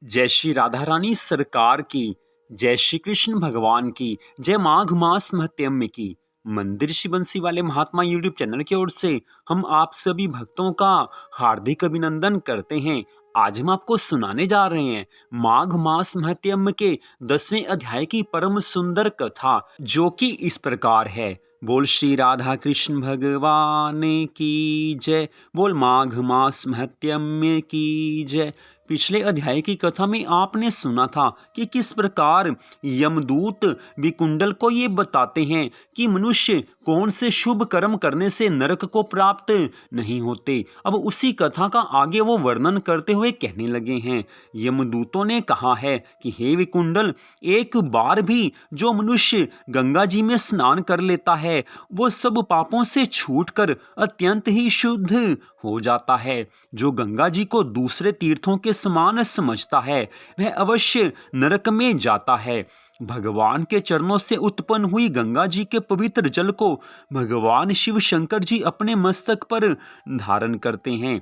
जय श्री राधा रानी सरकार की। जय श्री कृष्ण भगवान की। जय माघ मास महत्म्य की। मंदिर श्री बंसी वाले महात्मा यूट्यूब चैनल की ओर से हम आप सभी भक्तों का हार्दिक अभिनंदन करते हैं। आज हम आपको सुनाने जा रहे हैं माघ मास महत्म्य के 10वें अध्याय की परम सुंदर कथा, जो कि इस प्रकार है। बोल श्री राधा कृष्ण भगवान की जय। बोल माघ मास महत्म्य की जय। पिछले अध्याय की कथा में आपने सुना था कि किस प्रकार यमदूत विकुंडल को ये बताते हैं कि मनुष्य कौन से शुभ कर्म करने से नरक को प्राप्त नहीं होते। अब उसी कथा का आगे वो वर्णन करते हुए कहने लगे हैं। यमदूतों ने कहा है कि हे विकुंडल, एक बार भी जो मनुष्य गंगा जी में स्नान कर लेता है वो सब पापों से छूटकर अत्यंत ही शुद्ध हो जाता है। जो गंगा जी को दूसरे तीर्थों के समान समझता है वह अवश्य नरक में जाता है। भगवान के चरणों से उत्पन्न हुई गंगा जी के पवित्र जल को भगवान शिव शंकर जी अपने मस्तक पर धारण करते हैं।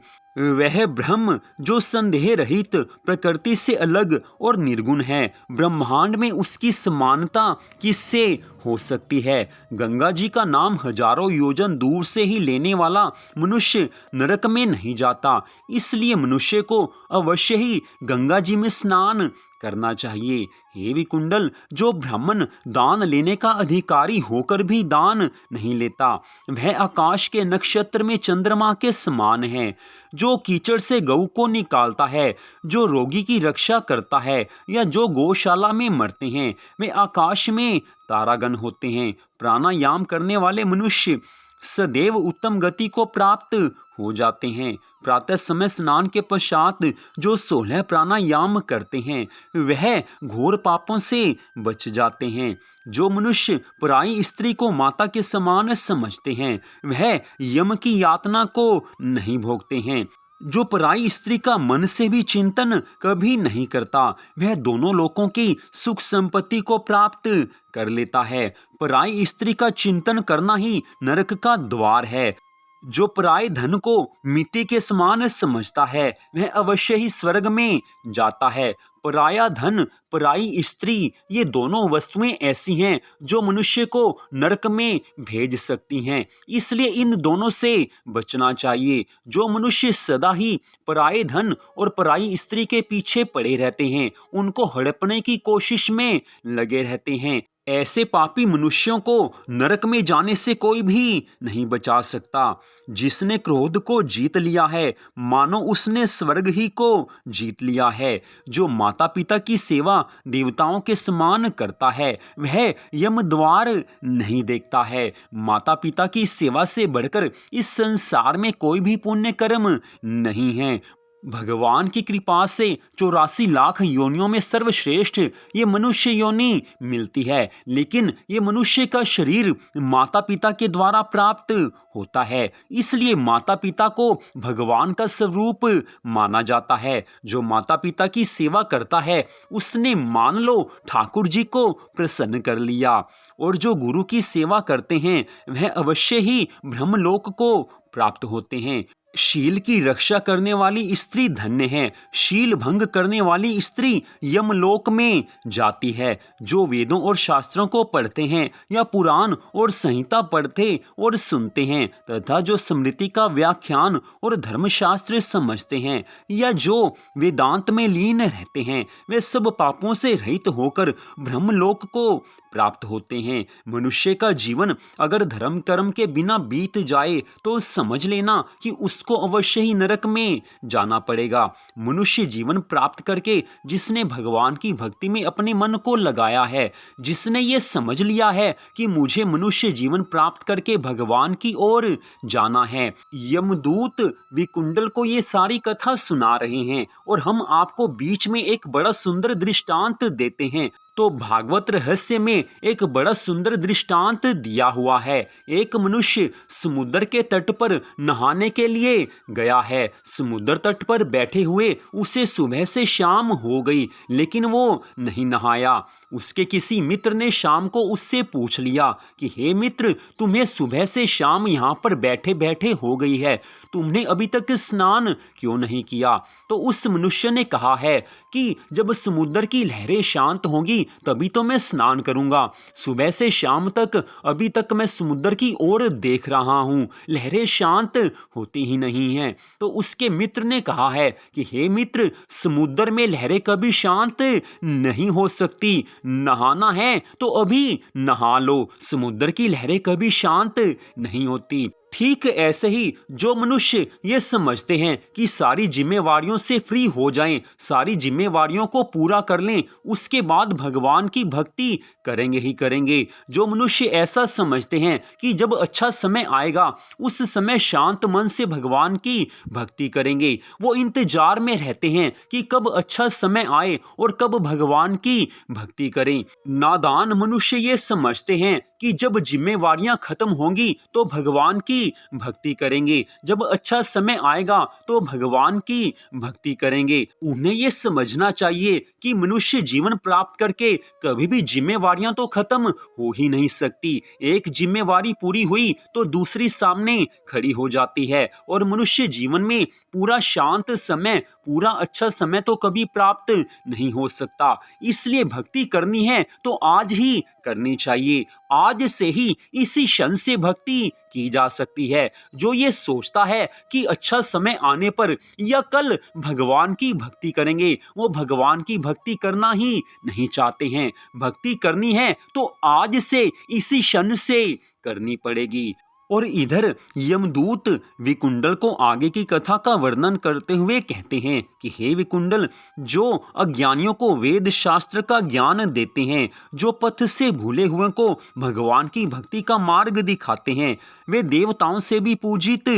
वह ब्रह्म जो संदेह रहित प्रकृति से अलग और निर्गुण है, ब्रह्मांड में उसकी समानता किससे हो सकती है। गंगा जी का नाम हजारों योजन दूर से ही लेने वाला मनुष्य नरक में नहीं जाता। इसलिए मनुष्य को अवश्य ही गंगा जी में स्नान करना चाहिए। हे विकुंडल, जो ब्राह्मण दान लेने का अधिकारी होकर भी दान नहीं लेता वह आकाश के नक्षत्र में चंद्रमा के समान है। जो कीचड़ से गऊ को निकालता है, जो रोगी की रक्षा करता है या जो गौशाला में मरते हैं वे आकाश में तारागण होते हैं। प्राणायाम करने वाले मनुष्य सदैव उत्तम गति को प्राप्त हो जाते हैं। प्रातः समय स्नान के पश्चात जो 16 प्राणायाम करते हैं वह घोर पापों से बच जाते हैं। जो मनुष्य पराई स्त्री को माता के समान समझते हैं वह यम की यातना को नहीं भोगते हैं। जो पराई स्त्री का मन से भी चिंतन कभी नहीं करता वह दोनों लोकों की सुख संपत्ति को प्राप्त कर लेता है। पराई स्त्री का चिंतन करना ही नरक का द्वार है। जो पराये धन को मिट्टी के समान समझता है वह अवश्य ही स्वर्ग में जाता है। पराया धन, पराई स्त्री, ये दोनों वस्तुएं ऐसी हैं जो मनुष्य को नरक में भेज सकती हैं। इसलिए इन दोनों से बचना चाहिए। जो मनुष्य सदा ही पराये धन और पराई स्त्री के पीछे पड़े रहते हैं उनको हड़पने की कोशिश में लगे रहते हैं, ऐसे पापी मनुष्यों को नरक में जाने से कोई भी नहीं बचा सकता। जिसने क्रोध को जीत लिया है मानो उसने स्वर्ग ही को जीत लिया है। जो माता पिता की सेवा देवताओं के समान करता है वह यम द्वार नहीं देखता है। माता पिता की सेवा से बढ़कर इस संसार में कोई भी पुण्य कर्म नहीं है। भगवान की कृपा से 84 लाख योनियों में सर्वश्रेष्ठ ये मनुष्य योनि मिलती है, लेकिन ये मनुष्य का शरीर माता पिता के द्वारा प्राप्त होता है। इसलिए माता पिता को भगवान का स्वरूप माना जाता है। जो माता पिता की सेवा करता है उसने मान लो ठाकुर जी को प्रसन्न कर लिया। और जो गुरु की सेवा करते हैं वह अवश्य ही ब्रह्मलोक को प्राप्त होते हैं। शील की रक्षा करने वाली स्त्री धन्य है। शील भंग करने वाली स्त्री यमलोक में जाती है। जो वेदों और शास्त्रों को पढ़ते हैं या पुराण और संहिता पढ़ते और सुनते हैं तथा जो स्मृति का व्याख्यान और धर्मशास्त्र समझते हैं या जो वेदांत में लीन रहते हैं वे सब पापों से रहित होकर ब्रह्मलोक को प्राप्त होते हैं। मनुष्य का जीवन अगर धर्म कर्म के बिना बीत जाए तो समझ लेना कि उसको अवश्य ही नरक में जाना पड़ेगा। मनुष्य जीवन प्राप्त करके जिसने भगवान की भक्ति में अपने मन को लगाया है, जिसने ये समझ लिया है कि मुझे मनुष्य जीवन प्राप्त करके भगवान की ओर जाना है, यमदूत विकुंडल को ये सारी कथा सुना रहे हैं और हम आपको बीच में एक बड़ा सुंदर दृष्टांत देते हैं। तो भागवत रहस्य में एक बड़ा सुंदर दृष्टांत दिया हुआ है। एक मनुष्य समुद्र के तट पर नहाने के लिए गया है। समुद्र तट पर बैठे हुए उसे सुबह से शाम हो गई, लेकिन वो नहीं नहाया। उसके किसी मित्र ने शाम को उससे पूछ लिया कि हे मित्र, तुम्हें सुबह से शाम यहाँ पर बैठे बैठे हो गई है, तुमने अभी तक स्नान क्यों नहीं किया? तो उस मनुष्य ने कहा है कि जब समुद्र की लहरें शांत होंगी तभी तो मैं स्नान करूंगा। सुबह से शाम तक अभी तक मैं समुद्र की ओर देख रहा हूँ, लहरें शांत होती ही नहीं हैं। तो उसके मित्र ने कहा है कि हे मित्र, समुद्र में लहरें कभी शांत नहीं हो सकती, नहाना है तो अभी नहा लो, समुद्र की लहरें कभी शांत नहीं होती। ठीक ऐसे ही जो मनुष्य ये समझते हैं कि सारी जिम्मेवारियों से फ्री हो जाएं, सारी जिम्मेवारियों को पूरा कर लें, उसके बाद भगवान की भक्ति करेंगे ही करेंगे। जो मनुष्य ऐसा समझते हैं कि जब अच्छा समय आएगा उस समय शांत मन से भगवान की भक्ति करेंगे, वो इंतजार में रहते हैं कि कब अच्छा समय आए और कब भगवान की भक्ति करें। नादान मनुष्य ये समझते हैं कि जब जिम्मेवारियां खत्म होंगी तो भगवान की भक्ति करेंगे, जब अच्छा समय आएगा तो भगवान की भक्ति करेंगे। उन्हें यह समझना चाहिए कि मनुष्य जीवन प्राप्त करके कभी भी जिम्मेवारियां तो खत्म हो ही नहीं सकती। एक जिम्मेवारी पूरी हुई तो दूसरी सामने खड़ी हो जाती है, और मनुष्य जीवन में पूरा शांत समय, पूरा अच्छा समय तो कभी प्राप्त नहीं हो सकता। इसलिए भक्ति करनी है तो आज ही करनी चाहिए, आज से ही इसी क्षण से भक्ति की जा सकती है। जो ये सोचता है कि अच्छा समय आने पर या कल भगवान की भक्ति करेंगे, वो भगवान की भक्ति करना ही नहीं चाहते हैं। भक्ति करनी है तो आज से, इसी क्षण से करनी पड़ेगी। और इधर यमदूत विकुंडल को आगे की कथा का वर्णन करते हुए कहते हैं कि हे विकुंडल, जो अज्ञानियों को वेद शास्त्र का ज्ञान देते हैं, जो पथ से भूले हुए को भगवान की भक्ति का मार्ग दिखाते हैं, वे देवताओं से भी पूजित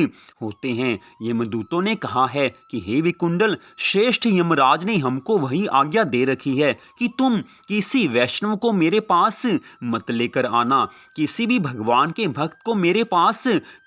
होते हैं। यमदूतों ने कहा है कि हे विकुंडल, श्रेष्ठ यमराज ने हमको वही आज्ञा दे रखी है कि तुम किसी वैष्णव को मेरे पास मत लेकर आना, किसी भी भगवान के भक्त को मेरे पास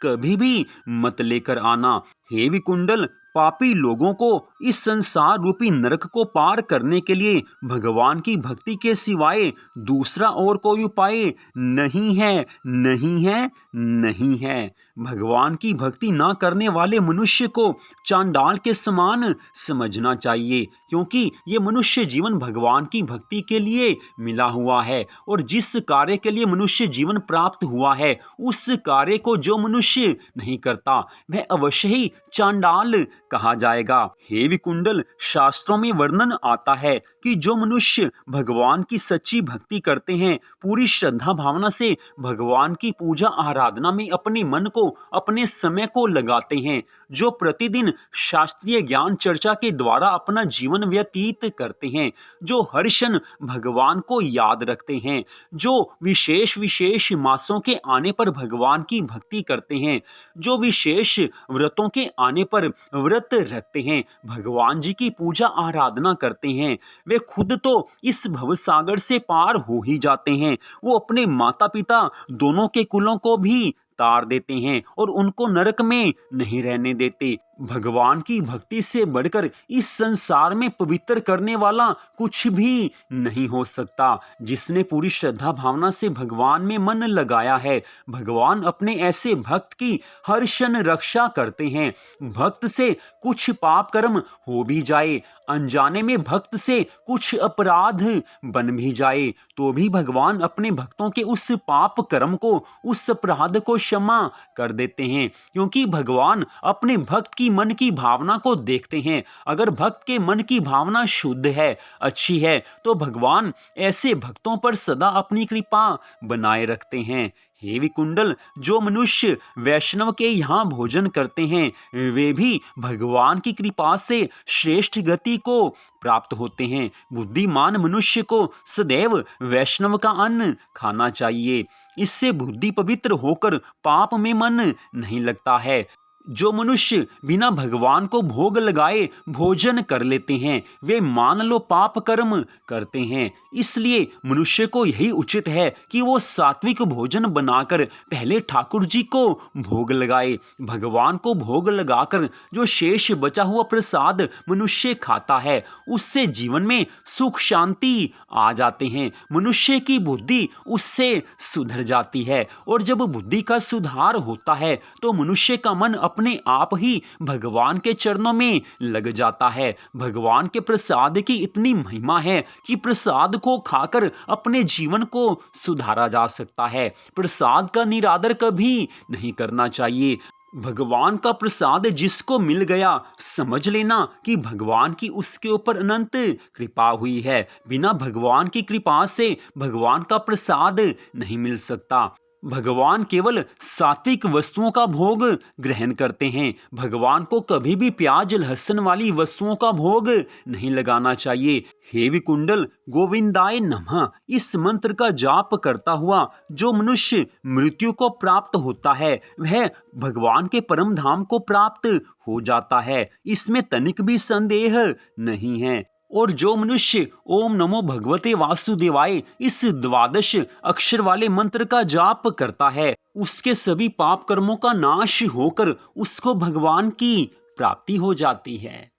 कभी भी मत लेकर आना। हे विकुंडल, पापी लोगों को इस संसार रूपी नरक को पार करने के लिए भगवान की भक्ति के सिवाय दूसरा और कोई उपाय नहीं है, नहीं है, नहीं है। भगवान की भक्ति ना करने वाले मनुष्य को चांडाल के समान समझना चाहिए, क्योंकि ये मनुष्य जीवन भगवान की भक्ति के लिए मिला हुआ है, और जिस कार्य के लिए मनुष्य जीवन प्राप्त हुआ है उस कार्य को जो मनुष्य नहीं करता वह अवश्य ही चांडाल कहा जाएगा। हे विकुंडल, शास्त्रों में वर्णन आता है कि जो मनुष्य भगवान की सच्ची भक्ति करते हैं, पूरी श्रद्धा भावना से भगवान की पूजा आराधना में अपने मन को, अपने समय को लगाते हैं, जो प्रतिदिन शास्त्रीय ज्ञान चर्चा के द्वारा अपना जीवन व्यतीत करते हैं, जो हर क्षण भगवान को याद रखते हैं, जो विशेष विशेष मासों के आने पर भगवान की भक्ति करते हैं, जो विशेष व्रतों के आने पर व्रत रखते हैं, भगवान जी की पूजा आराधना करते हैं, वे खुद तो इस भवसागर से पार हो ही जाते हैं। वो अपने माता पिता दोनों के कुलों को भी तार देते हैं और उनको नरक में नहीं रहने देते। भगवान की भक्ति से बढ़कर इस संसार में पवित्र करने वाला कुछ भी नहीं हो सकता। जिसने पूरी श्रद्धा भावना से भगवान में मन लगाया है, भगवान अपने ऐसे भक्त की हर क्षण रक्षा करते हैं। भक्त से कुछ पाप कर्म हो भी जाए, अनजाने में भक्त से कुछ अपराध बन भी जाए, तो भी भगवान अपने भक्तों के उस पाप कर्म को, उस अपराध को क्षमा कर देते हैं, क्योंकि भगवान अपने भक्त की मन की भावना को देखते हैं। अगर भक्त के मन की भावना शुद्ध है, अच्छी है, तो भगवान ऐसे भक्तों पर सदा अपनी कृपा बनाए रखते हैं। हे विकुंडल, जो मनुष्य वैष्णव के यहाँ भोजन करते हैं, वे भी भगवान की कृपा से श्रेष्ठ गति को प्राप्त होते हैं। बुद्धिमान मनुष्य को सदैव वैष्णव का अन्न खाना चाहिए। इससे बुद्धि पवित्र होकर पाप में मन नहीं लगता है। जो मनुष्य बिना भगवान को भोग लगाए भोजन कर लेते हैं वे मान लो पाप कर्म करते हैं। इसलिए मनुष्य को यही उचित है कि वो सात्विक भोजन बनाकर पहले ठाकुर जी को भोग लगाए। भगवान को भोग लगाकर जो शेष बचा हुआ प्रसाद मनुष्य खाता है उससे जीवन में सुख शांति आ जाते हैं। मनुष्य की बुद्धि उससे सुधर जाती है और जब बुद्धि का सुधार होता है तो मनुष्य का मन अपने आप ही भगवान के चरणों में लग जाता है। भगवान के प्रसाद की इतनी महिमा है कि प्रसाद को खाकर अपने जीवन को सुधारा जा सकता है। प्रसाद का निरादर कभी नहीं करना चाहिए। भगवान का प्रसाद जिसको मिल गया समझ लेना कि भगवान की उसके ऊपर अनंत कृपा हुई है। बिना भगवान की कृपा से भगवान का प्रसाद नहीं मिल सकता। भगवान केवल सात्विक वस्तुओं का भोग ग्रहण करते हैं। भगवान को कभी भी प्याज लहसुन वाली वस्तुओं का भोग नहीं लगाना चाहिए। हे विकुंडल गोविंदाय नमः इस मंत्र का जाप करता हुआ जो मनुष्य मृत्यु को प्राप्त होता है वह भगवान के परम धाम को प्राप्त हो जाता है, इसमें तनिक भी संदेह नहीं है। और जो मनुष्य ओम नमो भगवते वासुदेवाय इस द्वादश अक्षर वाले मंत्र का जाप करता है उसके सभी पाप कर्मों का नाश होकर उसको भगवान की प्राप्ति हो जाती है।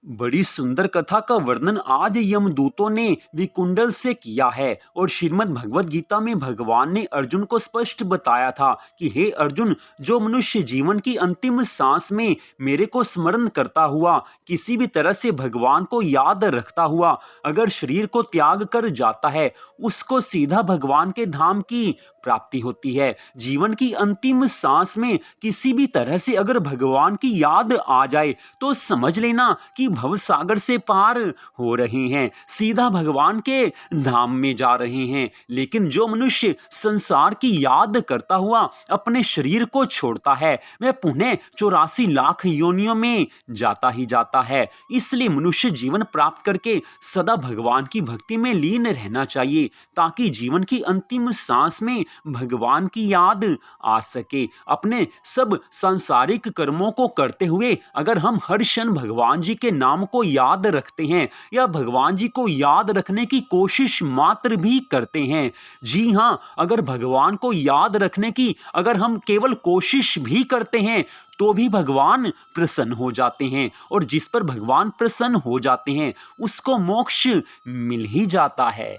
बड़ी सुंदर कथा का वर्णन आज यमदूतों ने विकुंडल से किया है और श्रीमद् भगवद गीता में भगवान ने अर्जुन को स्पष्ट बताया था कि हे अर्जुन, जो मनुष्य जीवन की अंतिम सांस में मेरे को स्मरण करता हुआ किसी भी तरह से भगवान को याद रखता हुआ अगर शरीर को त्याग कर जाता है उसको सीधा भगवान के धाम की प्राप्ति होती है। जीवन की अंतिम सांस में किसी भी तरह से अगर भगवान की याद आ जाए तो समझ लेना कि भव सागर से पार हो रहे हैं, सीधा भगवान के धाम में जा रहे हैं। लेकिन जो मनुष्य संसार की याद करता हुआ अपने शरीर को छोड़ता है वह पुनः 84 लाख योनियों में जाता ही जाता है। इसलिए मनुष्य जीवन प्राप्त करके सदा भगवान की भक्ति में लीन रहना चाहिए ताकि जीवन की अंतिम सांस में भगवान की याद आ सके। अपने सब सांसारिक कर्मों को करते हुए अगर हम हर क्षण भगवान जी के नाम को याद रखते हैं या भगवान जी को याद रखने की कोशिश मात्र भी करते हैं, जी हाँ, अगर भगवान को याद रखने की अगर हम केवल कोशिश भी करते हैं तो भी भगवान प्रसन्न हो जाते हैं और जिस पर भगवान प्रसन्न हो जाते हैं उसको मोक्ष मिल ही जाता है।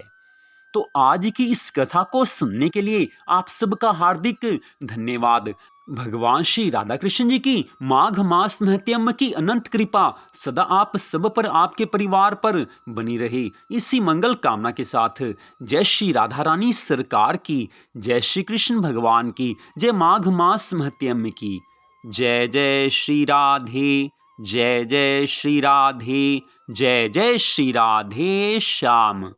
तो आज की इस कथा को सुनने के लिए आप सबका हार्दिक धन्यवाद। भगवान श्री राधा कृष्ण जी की माघ मास महत्म की अनंत कृपा सदा आप सब पर आपके परिवार पर बनी रहे, इसी मंगल कामना के साथ जय श्री राधा रानी सरकार की, जय श्री कृष्ण भगवान की, जय माघ मास महत्म की। जय जय श्री राधे, जय जय श्री राधे, जय जय श्री राधे श्याम।